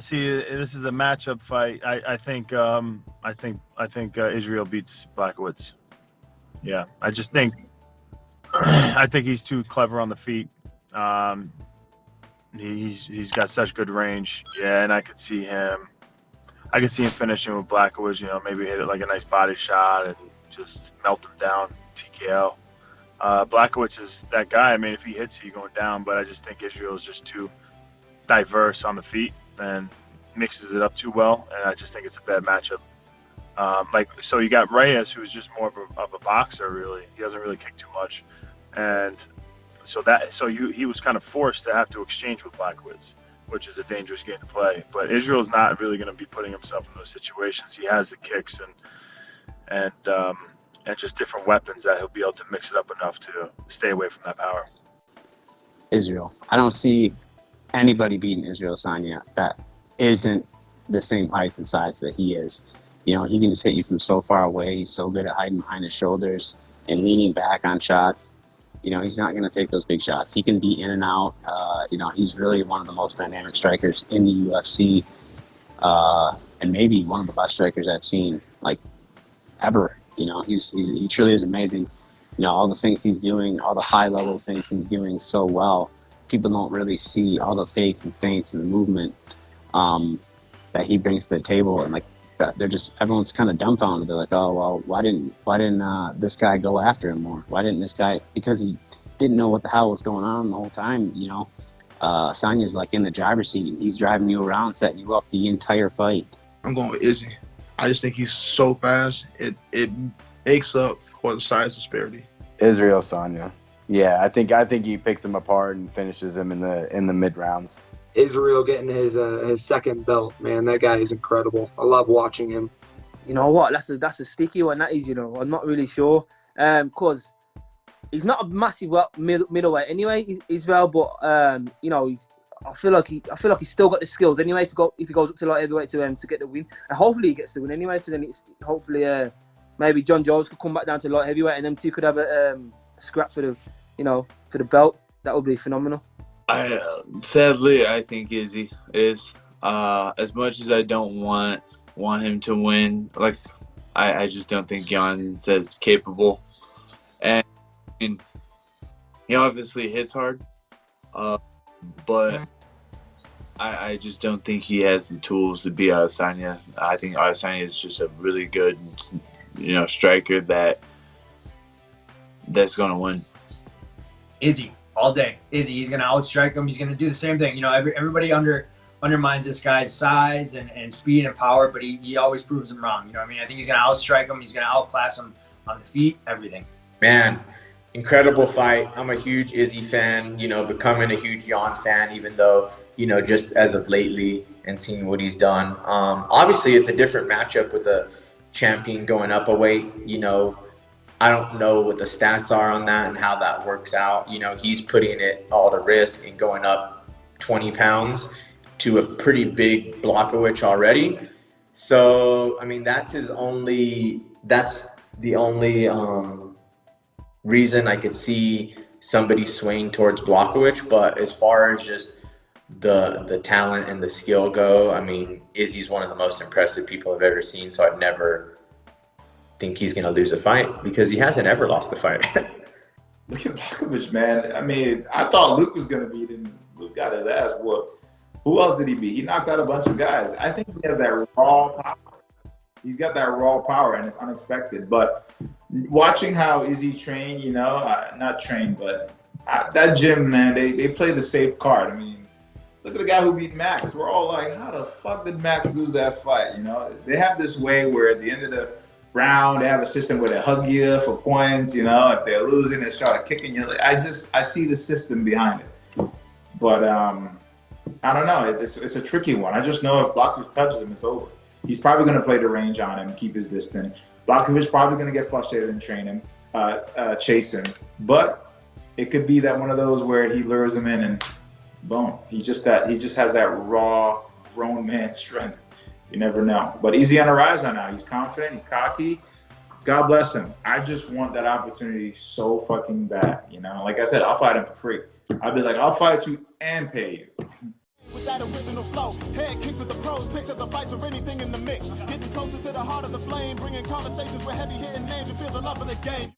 See, this is a matchup fight. I think Israel beats Blachowicz. Yeah, I just think I think he's too clever on the feet. He's got such good range. Yeah, and I could see him finishing with Blachowicz. You know, maybe hit it like a nice body shot and just melt him down, TKO. Blachowicz is that guy. I mean, if he hits you, you're going down. But I just think Israel is just too diverse on the feet and mixes it up too well. And I just think it's a bad matchup. So you got Reyes, who's just more of a boxer. Really, he doesn't really kick too much, and he was kind of forced to have to exchange with Blachowicz, which is a dangerous game to play. But Israel's not really going to be putting himself in those situations. He has the kicks and just different weapons that he'll be able to mix it up enough to stay away from that power. Israel. I don't see anybody beating Israel Adesanya that isn't the same height and size that he is. You know, he can just hit you from so far away. He's so good at hiding behind his shoulders and leaning back on shots. You know, he's not going to take those big shots. He can be in and out. He's really one of the most dynamic strikers in the UFC, and maybe one of the best strikers I've seen, like, ever. You know, he truly is amazing. You know, all the things he's doing, all the high-level things he's doing so well, people don't really see all the fakes and feints and the movement that he brings to the table. And, like, everyone's kind of dumbfounded. They're like, oh, well, why didn't this guy go after him more? Why didn't this guy? Because he didn't know what the hell was going on the whole time. You know, Sanya's like in the driver's seat and he's driving you around, setting you up the entire fight. I'm going with Izzy. I just think he's so fast. It makes up for the size disparity. Israel Adesanya. Yeah, I think he picks him apart and finishes him in the mid rounds. Israel getting his second belt, man. That guy is incredible. I love watching him. You know what? That's a sticky one. That is. You know, I'm not really sure. Cause he's not a massive middleweight anyway, Israel. But I feel like he's still got the skills anyway to go if he goes up to light heavyweight to get the win. And hopefully he gets the win anyway. So then it's hopefully maybe John Jones could come back down to light heavyweight and them two could have a scrap for the belt. That would be phenomenal. Sadly, I think Izzy is. As much as I don't want him to win, like I just don't think Jan's as capable. And he obviously hits hard, but I just don't think he has the tools to beat Adesanya. I think Adesanya is just a really good, striker that's going to win. Izzy. All day. Izzy, he's going to outstrike him. He's going to do the same thing. You know, everybody undermines this guy's size and speed and power, but he always proves them wrong. You know what I mean? I think he's going to outstrike him. He's going to outclass him on the feet, everything. Man, incredible fight. I'm a huge Izzy fan, becoming a huge Jan fan, even though, just as of lately and seeing what he's done. Obviously, it's a different matchup with the champion going up a weight, I don't know what the stats are on that and how that works out. He's putting it all to risk and going up 20 pounds to a pretty big Blachowicz already. So, I mean, that's the only reason I could see somebody swaying towards Blachowicz. But as far as just the talent and the skill go, I mean, Izzy's one of the most impressive people I've ever seen. So I've never think he's going to lose a fight because he hasn't ever lost a fight. Look at Blachowicz, man. I mean, I thought Luke was going to beat him. Luke got his ass whooped. Who else did he beat? He knocked out a bunch of guys. I think he has that raw power. He's got that raw power, and it's unexpected. But watching how Izzy trained, not trained, but that gym, man, they played the safe card. I mean, look at the guy who beat Max. We're all like, how the fuck did Max lose that fight? They have this way where at the end of the round, they have a system where they hug you for points. If they're losing, they start kicking you. I see the system behind it. But I don't know. It's a tricky one. I just know if Blachowicz touches him, it's over. He's probably going to play the range on him, keep his distance. Blachowicz probably going to get frustrated and chase him. But it could be that one of those where he lures him in and boom. He just has that raw grown man strength. You never know. But Izzy on the rise right now. He's confident. He's cocky. God bless him. I just want that opportunity so fucking bad. Like I said, I'll fight him for free. I'll be like, I'll fight you and pay you. with that original flow. Head kicks with the pros, picks at the fights or anything in the mix. Getting closer to the heart of the flame, bringing conversations with heavy hitting names. You feel the love of the game.